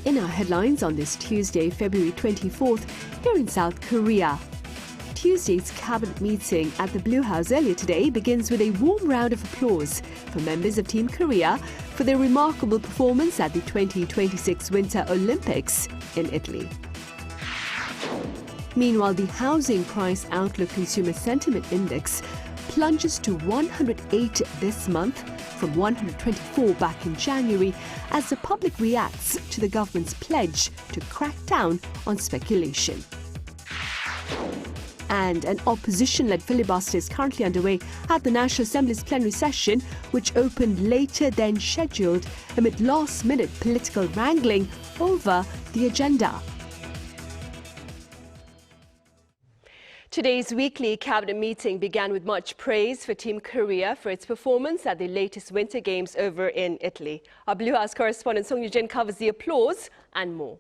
in our headlines on this Tuesday, February 24th, here in South Korea. Tuesday's cabinet meeting at the Blue House earlier today begins with a warm round of applause for members of Team Korea for their remarkable performance at the 2026 Winter Olympics in Italy. Meanwhile, the Housing Price Outlook Consumer Sentiment Index plunges to 108 this month from 124 back in January as the public reacts to the government's pledge to crack down on speculation. And an opposition-led filibuster is currently underway at the National Assembly's plenary session, which opened later than scheduled amid last-minute political wrangling over the agenda. Today's weekly cabinet meeting began with much praise for Team Korea for its performance at the latest Winter Games over in Italy. Our Blue House correspondent Song Yoo-jin covers the applause and more.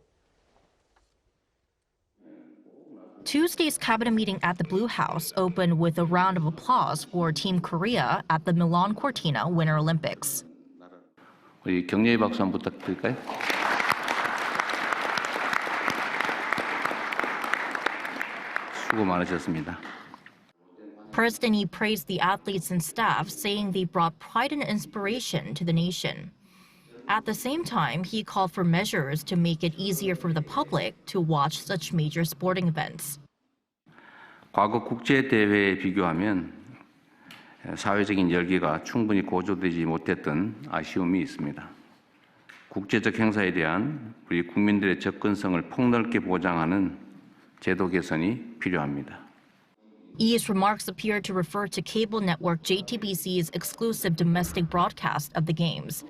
Tuesday's cabinet meeting at the Blue House opened with a round of applause for Team Korea at the Milan-Cortina Winter Olympics. 우리 격려의 박수 한번 부탁드릴까요? 수고 많으셨습니다. President Lee praised the athletes and staff, saying they brought pride and inspiration to the nation. At the same time, he called for measures to make it easier for the public to watch such major sporting events. 과거 국제 대회에 비교하면 사회적인 열기가 충분히 고조되지 못했던 아쉬움이 있습니다. 국제적 행사에 대한 우리 국민들의 접근성을 폭넓게 보장하는 제도 개선이 필요합니다. Lee's remarks appear to refer to cable network JTBC's exclusive domestic broadcast of the Games.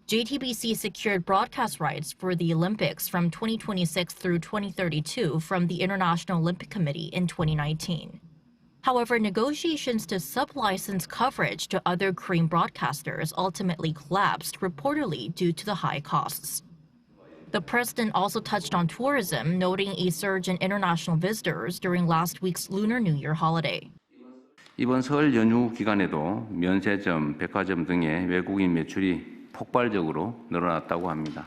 JTBC secured broadcast rights for the Olympics from 2026 through 2032 from the International Olympic Committee in 2019. However, negotiations to sub-license coverage to other Korean broadcasters ultimately collapsed, reportedly due to the high costs. The president also touched on tourism, noting a surge in international visitors during last week's Lunar New Year holiday. 이번 설 연휴 기간에도 면세점, 백화점 등의 외국인 매출이 폭발적으로 늘어났다고 합니다.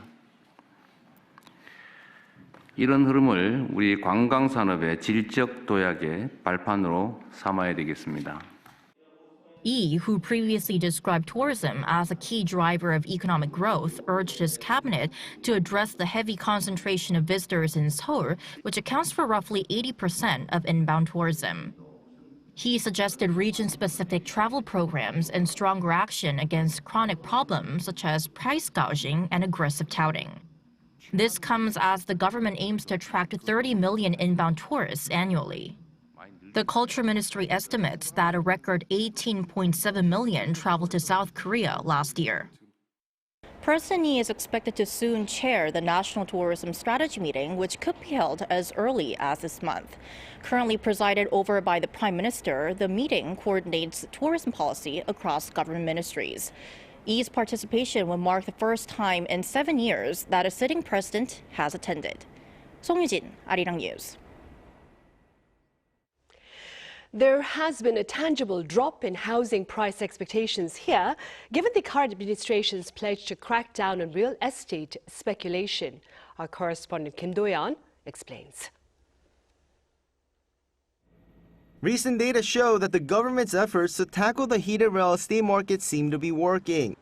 이런 흐름을 우리 관광 산업의 질적 도약의 발판으로 삼아야 되겠습니다. Lee, who previously described tourism as a key driver of economic growth, urged his cabinet to address the heavy concentration of visitors in Seoul, which accounts for roughly 80% of inbound tourism. He suggested region-specific travel programs and stronger action against chronic problems such as price gouging and aggressive touting. This comes as the government aims to attract 30 million inbound tourists annually. The Culture Ministry estimates that a record 18.7 million traveled to South Korea last year. President Lee is expected to soon chair the National Tourism Strategy meeting, which could be held as early as this month. Currently presided over by the Prime Minister, the meeting coordinates tourism policy across government ministries. Lee's participation will mark the first time in 7 years that a sitting president has attended. Song Yoo-jin, Arirang News. There has been a tangible drop in housing price expectations here, given the current administration's pledge to crack down on real estate speculation. Our correspondent Kim Do-yeon explains. Recent data show that the government's efforts to tackle the heated real estate market seem to be working.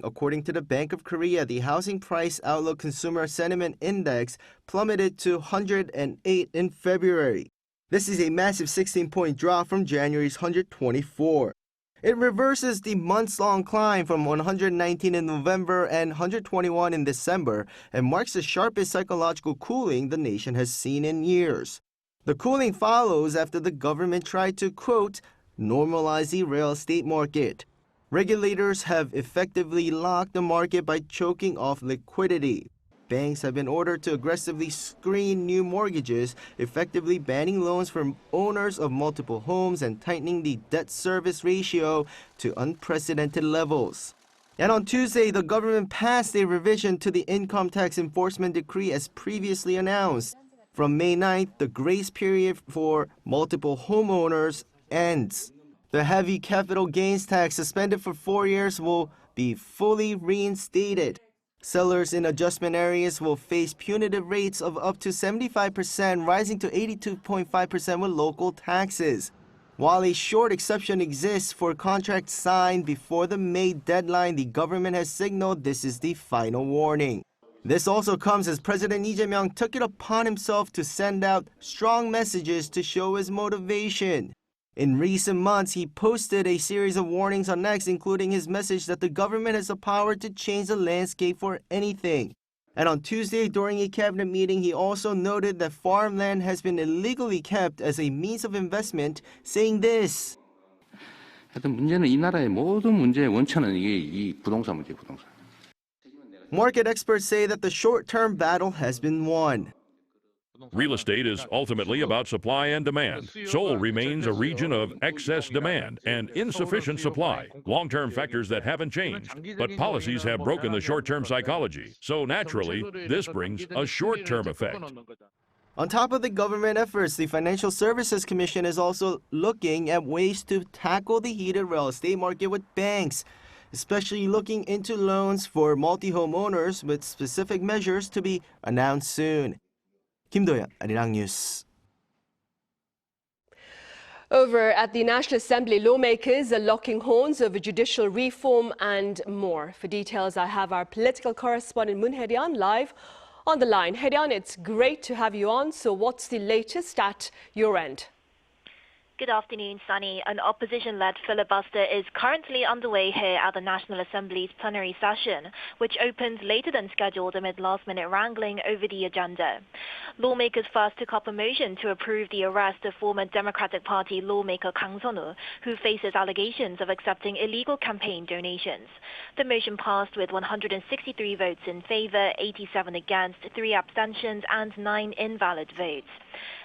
According to the Bank of Korea, the Housing Price Outlook Consumer Sentiment Index plummeted to 108 in February. This is a massive 16-point drop from January's 124. It reverses the months-long climb from 119 in November and 121 in December and marks the sharpest psychological cooling the nation has seen in years. The cooling follows after the government tried to, quote, normalize the real estate market. Regulators have effectively locked the market by choking off liquidity. Banks have been ordered to aggressively screen new mortgages, effectively banning loans from owners of multiple homes and tightening the debt service ratio to unprecedented levels. And on Tuesday, the government passed a revision to the income tax enforcement decree as previously announced. From May 9th, the grace period for multiple homeowners ends. The heavy capital gains tax suspended for 4 years will be fully reinstated. Sellers in adjustment areas will face punitive rates of up to 75%, rising to 82.5% with local taxes. While a short exception exists for contracts signed before the May deadline, the government has signaled this is the final warning. This also comes as President Lee Jae-myung took it upon himself to send out strong messages to show his motivation. In recent months, he posted a series of warnings on X, including his message that the government has the power to change the landscape for anything. And on Tuesday, during a cabinet meeting, he also noted that farmland has been illegally kept as a means of investment, saying this. 하여튼 문제는 이 나라의 모든 문제의 원천은 이게 이 부동산 문제예요, 부동산. Market experts say that the short-term battle has been won. Real estate is ultimately about supply and demand. Seoul remains a region of excess demand and insufficient supply, long-term factors that haven't changed. But policies have broken the short-term psychology, so naturally, this brings a short-term effect. On top of the government efforts, the Financial Services Commission is also looking at ways to tackle the heated real estate market with banks, especially looking into loans for multi-home owners with specific measures to be announced soon. Kim Do-yeon, Arirang News. Over at the National Assembly, lawmakers are locking horns over judicial reform and more. For details, I have our political correspondent Moon Hae-ryun live on the line. Hae-ryun, it's great to have you on. So what's the latest at your end? Good afternoon, Sunny. An opposition-led filibuster is currently underway here at the National Assembly's plenary session, which opens later than scheduled amid last-minute wrangling over the agenda. Lawmakers first took up a motion to approve the arrest of former Democratic Party lawmaker Kang Sun-woo, who faces allegations of accepting illegal campaign donations. The motion passed with 163 votes in favor, 87 against, 3 abstentions, and 9 invalid votes.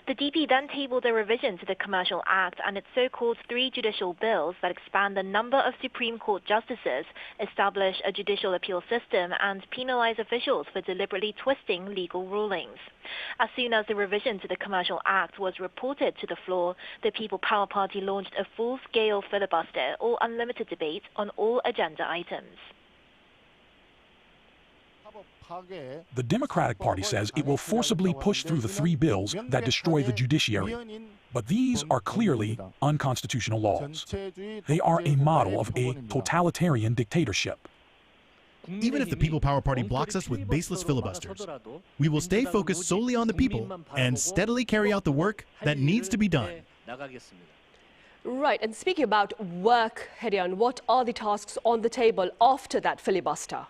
The DP then tabled a revision to the Commercial Act and its so-called 3 judicial bills that expand the number of Supreme Court justices, establish a judicial appeal system, and penalize officials for deliberately twisting legal rulings. As soon as the revision to the Commercial Act was reported to the floor, the People Power Party launched a full-scale filibuster or unlimited debate on all agenda items. The Democratic Party says it will forcibly push through the 3 bills that destroy the judiciary. But these are clearly unconstitutional laws. They are a model of a totalitarian dictatorship. Even if the People Power Party blocks us with baseless filibusters, we will stay focused solely on the people and steadily carry out the work that needs to be done. Right, and speaking about work, Hae-ryun, what are the tasks on the table after that filibuster?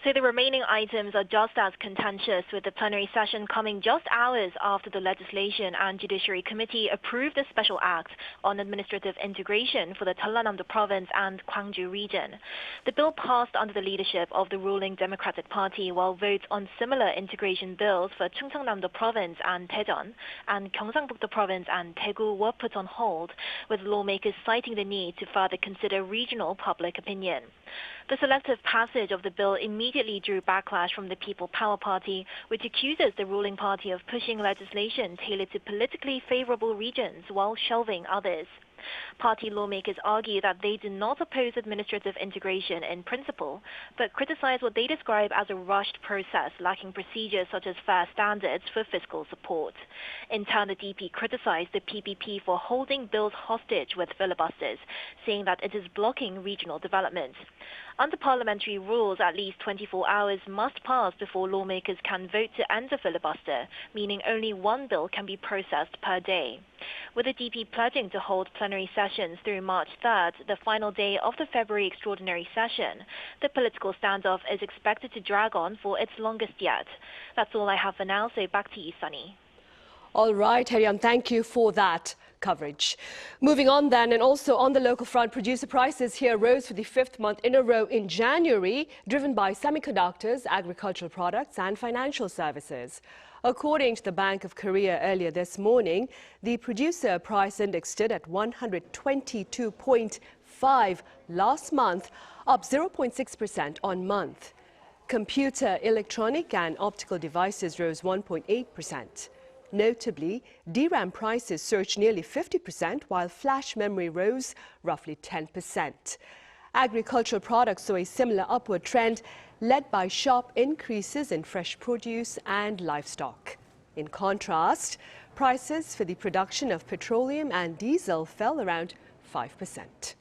So the remaining items are just as contentious, with the plenary session coming just hours after the Legislation and Judiciary Committee approved a special act on administrative integration for the Jeollanam-do province and Gwangju region. The bill passed under the leadership of the ruling Democratic Party, while votes on similar integration bills for Chungcheongnam-do province and Daejeon and Gyeongsangbuk-do province and Daegu were put on hold, with lawmakers citing the need to further consider regional public opinion. The selective passage of the bill immediately drew backlash from the People Power Party, which accuses the ruling party of pushing legislation tailored to politically favorable regions while shelving others. Party lawmakers argue that they do not oppose administrative integration in principle, but criticize what they describe as a rushed process lacking procedures such as fair standards for fiscal support. In turn, the DP criticized the PPP for holding bills hostage with filibusters, saying that it is blocking regional development. Under parliamentary rules, at least 24 hours must pass before lawmakers can vote to end the filibuster, meaning only 1 bill can be processed per day. With the DP pledging to hold plenary sessions through March 3rd, the final day of the February extraordinary session, the political standoff is expected to drag on for its longest yet. That's all I have for now, so back to you, Sunny. All right, Hae-ryun, thank you for that coverage. Moving on then, and also on the local front, producer prices here rose for the 5th month in a row in January, driven by semiconductors, agricultural products and financial services. According to the Bank of Korea earlier this morning, the producer price index stood at 122.5 last month, up 0.6% on month. Computer, electronic and optical devices rose 1.8%. Notably, DRAM prices surged nearly 50%, while flash memory rose roughly 10%. Agricultural products saw a similar upward trend, led by sharp increases in fresh produce and livestock. In contrast, prices for the production of petroleum and diesel fell around 5%.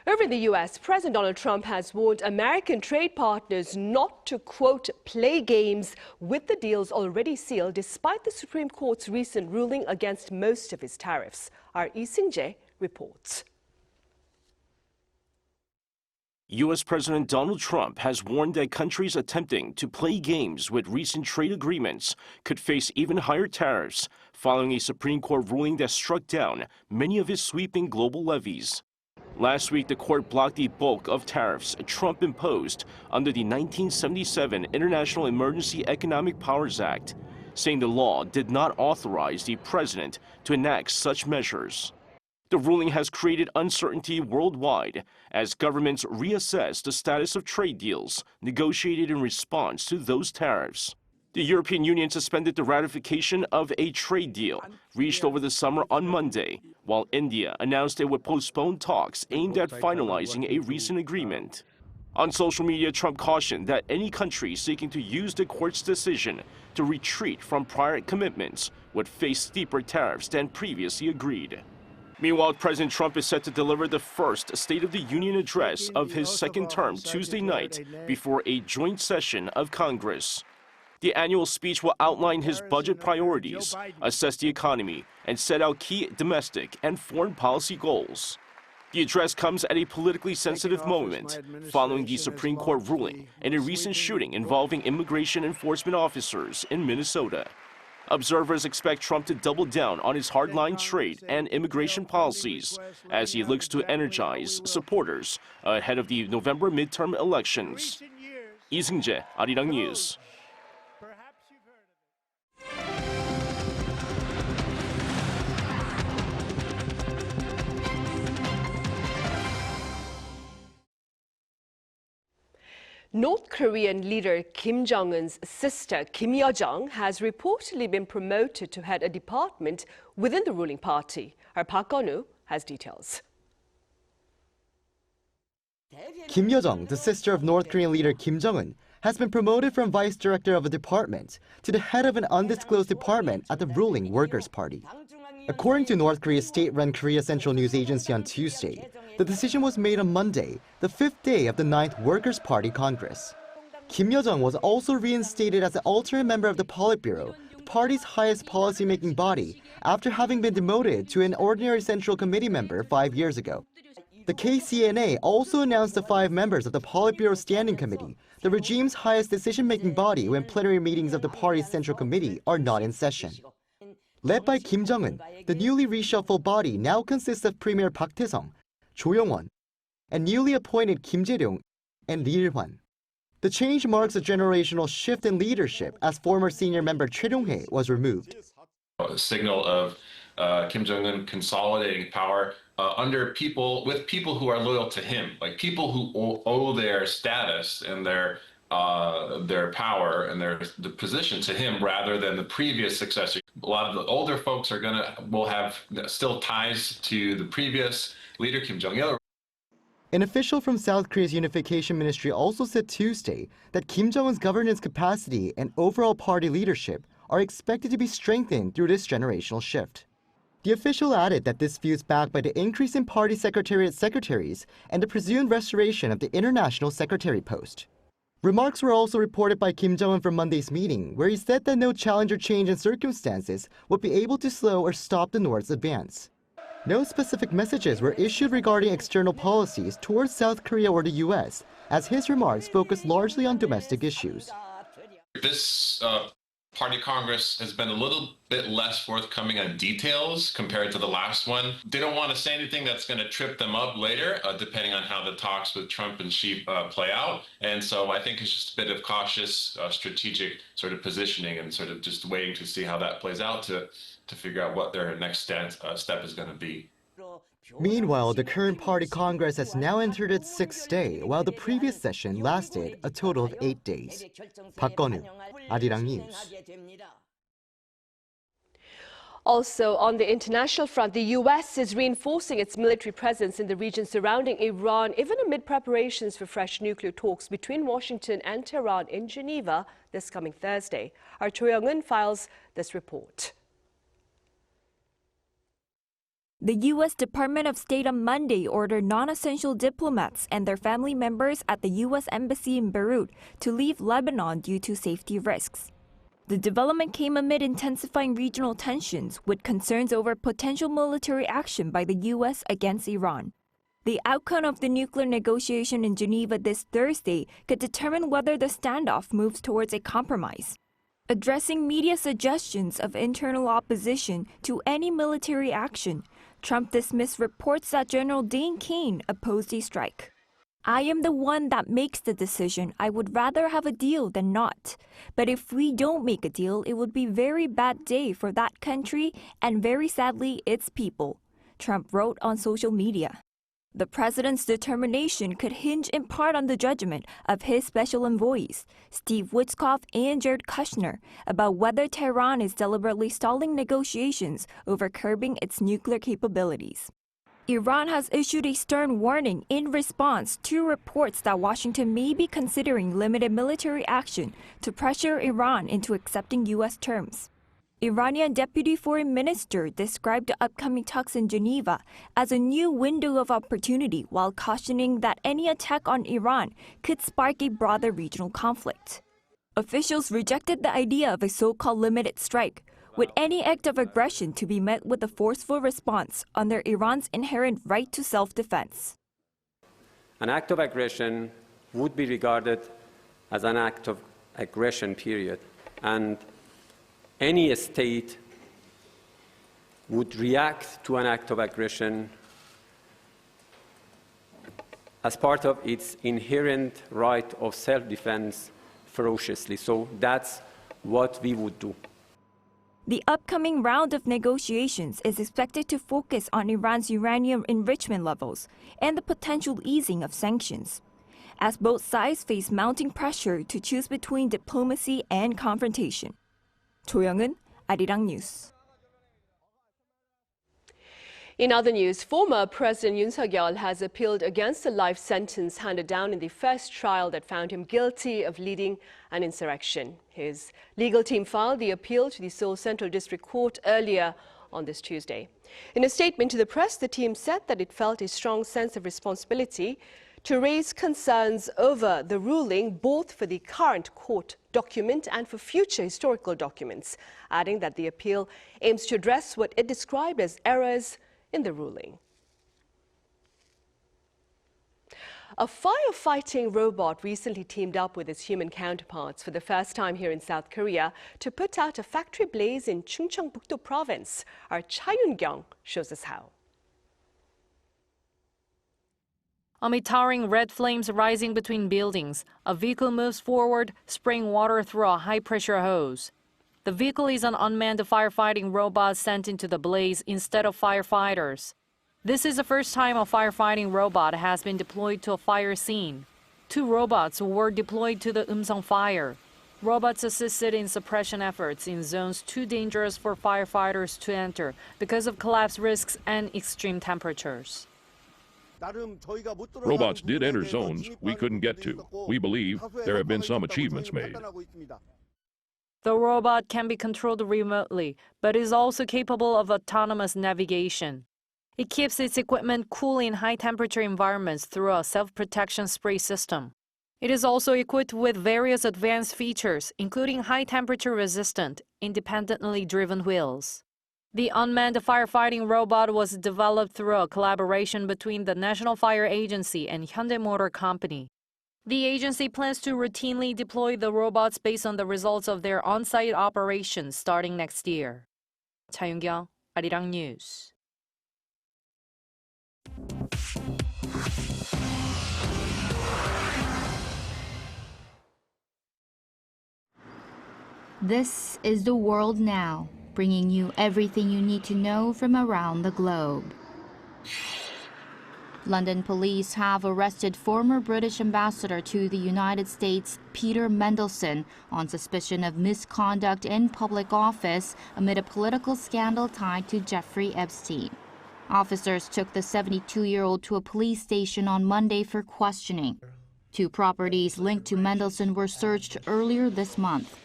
Over in the U.S., President Donald Trump has warned American trade partners not to, quote, play games with the deals already sealed, despite the Supreme Court's recent ruling against most of his tariffs. Our Eumseong-gun reports. U.S. President Donald Trump has warned that countries attempting to play games with recent trade agreements could face even higher tariffs, following a Supreme Court ruling that struck down many of his sweeping global levies. Last week, the court blocked the bulk of tariffs Trump imposed under the 1977 International Emergency Economic Powers Act, saying the law did not authorize the president to enact such measures. The ruling has created uncertainty worldwide as governments reassess the status of trade deals negotiated in response to those tariffs. The European Union suspended the ratification of a trade deal reached over the summer on Monday, while India announced it would postpone talks aimed at finalizing a recent agreement. On social media, Trump cautioned that any country seeking to use the court's decision to retreat from prior commitments would face steeper tariffs than previously agreed. Meanwhile, President Trump is set to deliver the first State of the Union address of his second term Tuesday night before a joint session of Congress. The annual speech will outline his budget priorities, assess the economy, and set out key domestic and foreign policy goals. The address comes at a politically sensitive moment following the Supreme Court ruling in a recent shooting involving immigration enforcement officers in Minnesota. Observers expect Trump to double down on his hardline trade and immigration policies as he looks to energize supporters ahead of the November midterm elections. Eumseong-gun, Arirang News. North Korean leader Kim Jong-un's sister, Kim Yo-jong, has reportedly been promoted to head a department within the ruling party. Our Park Gun-woo has details. Kim Yo-jong, the sister of North Korean leader Kim Jong-un, has been promoted from vice director of a department to the head of an undisclosed department at the ruling Workers' Party. According to North Korea's state-run Korea Central News Agency on Tuesday, the decision was made on Monday, the fifth day of the 9th Workers' Party Congress. Kim Yo-jong was also reinstated as an alternate member of the Politburo, the party's highest policy-making body, after having been demoted to an ordinary Central Committee member 5 years ago. The KCNA also announced the 5 members of the Politburo Standing Committee, the regime's highest decision-making body when plenary meetings of the party's Central Committee are not in session. Led by Kim Jong-un, the newly reshuffled body now consists of Premier Park Tae-sung, Cho Yong-won, and newly appointed Kim Jae-ryong and Lee Il-hwan. The change marks a generational shift in leadership as former senior member Choi Dong-hae was removed. A signal of Kim Jong-un consolidating power with people who are loyal to him, like people who owe their status and their power and the position to him rather than the previous successor. A lot of the older folks will have still ties to the previous leader, Kim Jong-il. An official from South Korea's Unification Ministry also said Tuesday that Kim Jong-un's governance capacity and overall party leadership are expected to be strengthened through this generational shift. The official added that this view is backed by the increase in party secretariat secretaries and the presumed restoration of the international secretary post. Remarks were also reported by Kim Jong-un from Monday's meeting, where he said that no challenge or change in circumstances would be able to slow or stop the North's advance. No specific messages were issued regarding external policies towards South Korea or the U.S., as his remarks focused largely on domestic issues. This Party Congress has been a little bit less forthcoming on details compared to the last one. They don't want to say anything that's going to trip them up later, depending on how the talks with Trump and Xi play out. And so I think it's just a bit of cautious, strategic sort of positioning and sort of just waiting to see how that plays out to figure out what their next step is going to be. Meanwhile, the current Party Congress has now entered its 6th day, while the previous session lasted a total of 8 days. Park Gun-woo, Arirang News. Also, on the international front, the U.S. is reinforcing its military presence in the region surrounding Iran, even amid preparations for fresh nuclear talks between Washington and Tehran in Geneva this coming Thursday. Our Yo-jong files this report. The U.S. Department of State on Monday ordered non-essential diplomats and their family members at the U.S. Embassy in Beirut to leave Lebanon due to safety risks. The development came amid intensifying regional tensions with concerns over potential military action by the U.S. against Iran. The outcome of the nuclear negotiation in Geneva this Thursday could determine whether the standoff moves towards a compromise. Addressing media suggestions of internal opposition to any military action, Trump dismissed reports that General Dane Kane opposed a strike. "I am the one that makes the decision. I would rather have a deal than not. But if we don't make a deal, it would be a very bad day for that country and very sadly its people," Trump wrote on social media. The president's determination could hinge in part on the judgment of his special envoys, Steve Witkoff and Jared Kushner, about whether Tehran is deliberately stalling negotiations over curbing its nuclear capabilities. Iran has issued a stern warning in response to reports that Washington may be considering limited military action to pressure Iran into accepting U.S. terms. Iranian Deputy Foreign Minister described the upcoming talks in Geneva as a new window of opportunity while cautioning that any attack on Iran could spark a broader regional conflict. Officials rejected the idea of a so-called limited strike, with any act of aggression to be met with a forceful response under Iran's inherent right to self-defense. An act of aggression would be regarded as an act of aggression, period, and any state would react to an act of aggression as part of its inherent right of self-defense ferociously. So that's what we would do. The upcoming round of negotiations is expected to focus on Iran's uranium enrichment levels and the potential easing of sanctions, as both sides face mounting pressure to choose between diplomacy and confrontation. Yo-jong, Arirang News. In other news, former President Yoon has appealed against the life sentence handed down in the first trial that found him guilty of leading an insurrection. His legal team filed the appeal to the Seoul Central District Court earlier on this Tuesday. In a statement to the press, the team said that it felt a strong sense of responsibility to raise concerns over the ruling, both for the current court document and for future historical documents, adding that the appeal aims to address what it described as errors in the ruling. A firefighting robot recently teamed up with its human counterparts for the first time here in South Korea to put out a factory blaze in Chungcheongbuk-do province. Our Cha Yoon-kyung shows us how. Amid towering red flames rising between buildings, a vehicle moves forward, spraying water through a high-pressure hose. The vehicle is an unmanned firefighting robot sent into the blaze instead of firefighters. This is the first time a firefighting robot has been deployed to a fire scene. 2 robots were deployed to the Eumseong fire. Robots assisted in suppression efforts in zones too dangerous for firefighters to enter because of collapse risks and extreme temperatures. Robots did enter zones we couldn't get to. We believe there have been some achievements made. The robot can be controlled remotely, but is also capable of autonomous navigation. It keeps its equipment cool in high-temperature environments through a self-protection spray system. It is also equipped with various advanced features, including high-temperature resistant, independently driven wheels. The unmanned firefighting robot was developed through a collaboration between the National Fire Agency and Hyundai Motor Company. The agency plans to routinely deploy the robots based on the results of their on-site operations starting next year. Cha Yoon-kyung, Arirang News. This is The World Now, bringing you everything you need to know from around the globe. London police have arrested former British ambassador to the United States, Peter Mandelson, on suspicion of misconduct in public office amid a political scandal tied to Jeffrey Epstein. Officers took the 72-year-old to a police station on Monday for questioning. 2 properties linked to Mandelson were searched earlier this month.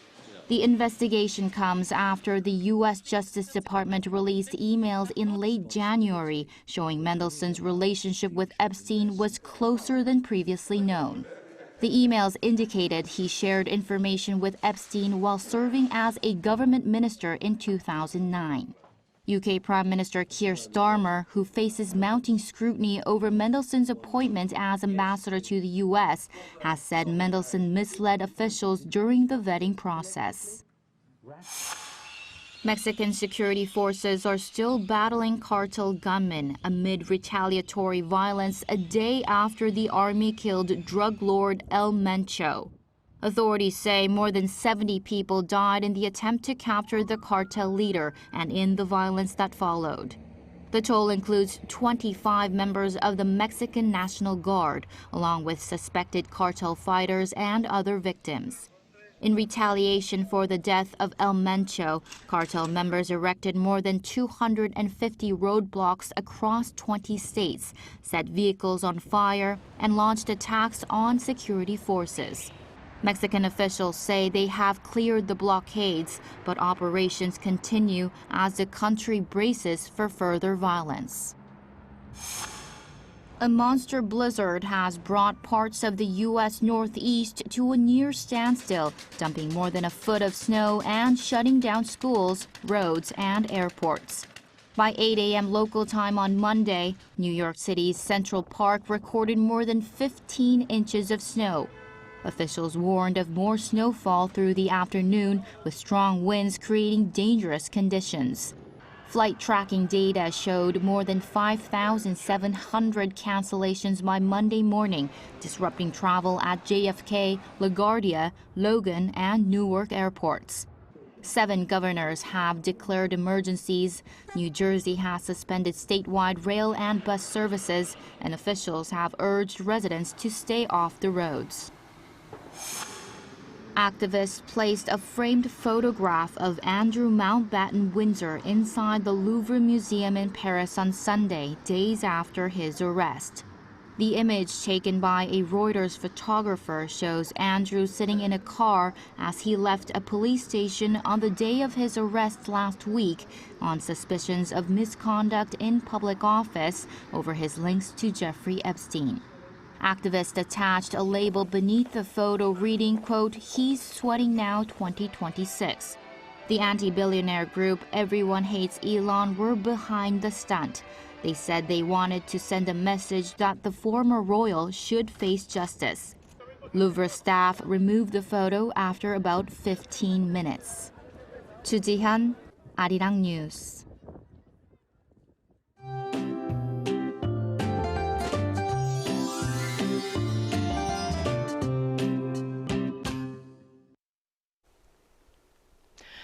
The investigation comes after the U.S. Justice Department released emails in late January showing Mandelson's relationship with Epstein was closer than previously known. The emails indicated he shared information with Epstein while serving as a government minister in 2009. UK Prime Minister Keir Starmer, who faces mounting scrutiny over Mandelson's appointment as ambassador to the U.S., has said Mandelson misled officials during the vetting process. Mexican security forces are still battling cartel gunmen amid retaliatory violence a day after the army killed drug lord El Mencho. Authorities say more than 70 people died in the attempt to capture the cartel leader and in the violence that followed. The toll includes 25 members of the Mexican National Guard, along with suspected cartel fighters and other victims. In retaliation for the death of El Mencho, cartel members erected more than 250 roadblocks across 20 states, set vehicles on fire, and launched attacks on security forces. Mexican officials say they have cleared the blockades, but operations continue as the country braces for further violence. A monster blizzard has brought parts of the U.S. Northeast to a near standstill, dumping more than a foot of snow and shutting down schools, roads, and airports. By 8 a.m. local time on Monday, New York City's Central Park recorded more than 15 inches of snow. Officials warned of more snowfall through the afternoon, with strong winds creating dangerous conditions. Flight tracking data showed more than 5,700 cancellations by Monday morning, disrupting travel at JFK, LaGuardia, Logan, and Newark airports. 7 governors have declared emergencies. New Jersey has suspended statewide rail and bus services, and officials have urged residents to stay off the roads. Activists placed a framed photograph of Andrew Mountbatten Windsor inside the Louvre Museum in Paris on Sunday, days after his arrest. The image taken by a Reuters photographer shows Andrew sitting in a car as he left a police station on the day of his arrest last week on suspicions of misconduct in public office over his links to Jeffrey Epstein. Activists attached a label beneath the photo reading, quote, "He's sweating now 2026. The anti-billionaire group Everyone Hates Elon were behind the stunt. They said they wanted to send a message that the former royal should face justice. Louvre staff removed the photo after about 15 minutes. Chu Ji-hyun, Arirang News.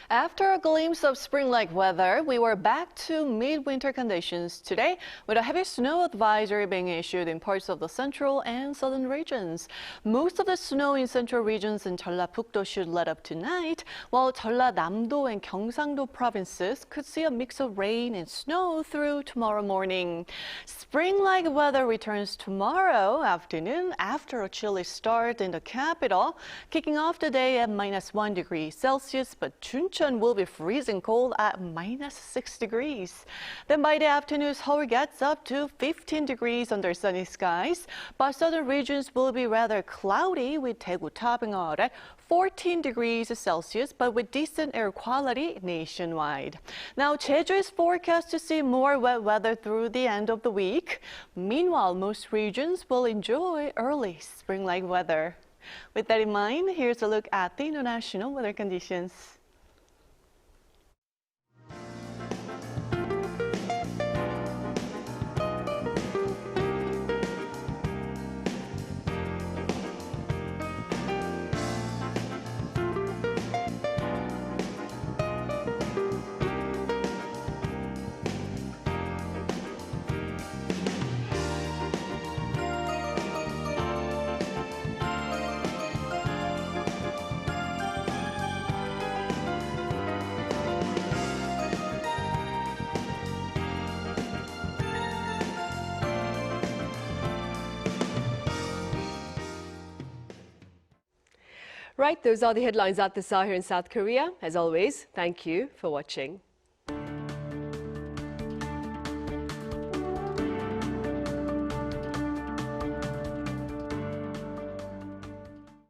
After a glimpse of spring-like weather, we were back to mid-winter conditions today, with a heavy snow advisory being issued in parts of the central and southern regions. Most of the snow in central regions and Jeollabuk-do should let up tonight, while Jeollanam-do and Gyeongsang-do provinces could see a mix of rain and snow through tomorrow morning. Spring-like weather returns tomorrow afternoon after a chilly start in the capital, kicking off the day at -1 degree Celsius, but Chuncheon will be freezing cold at -6 degrees. Then by the afternoon, Seoul gets up to 15 degrees under sunny skies, but southern regions will be rather cloudy, with Daegu topping out at 14 degrees Celsius, but with decent air quality nationwide. Now, Jeju is forecast to see more wet weather through the end of the week. Meanwhile, most regions will enjoy early spring-like weather. With that in mind, here's a look at the international weather conditions. Right, those are the headlines at this hour here in South Korea. As always, thank you for watching.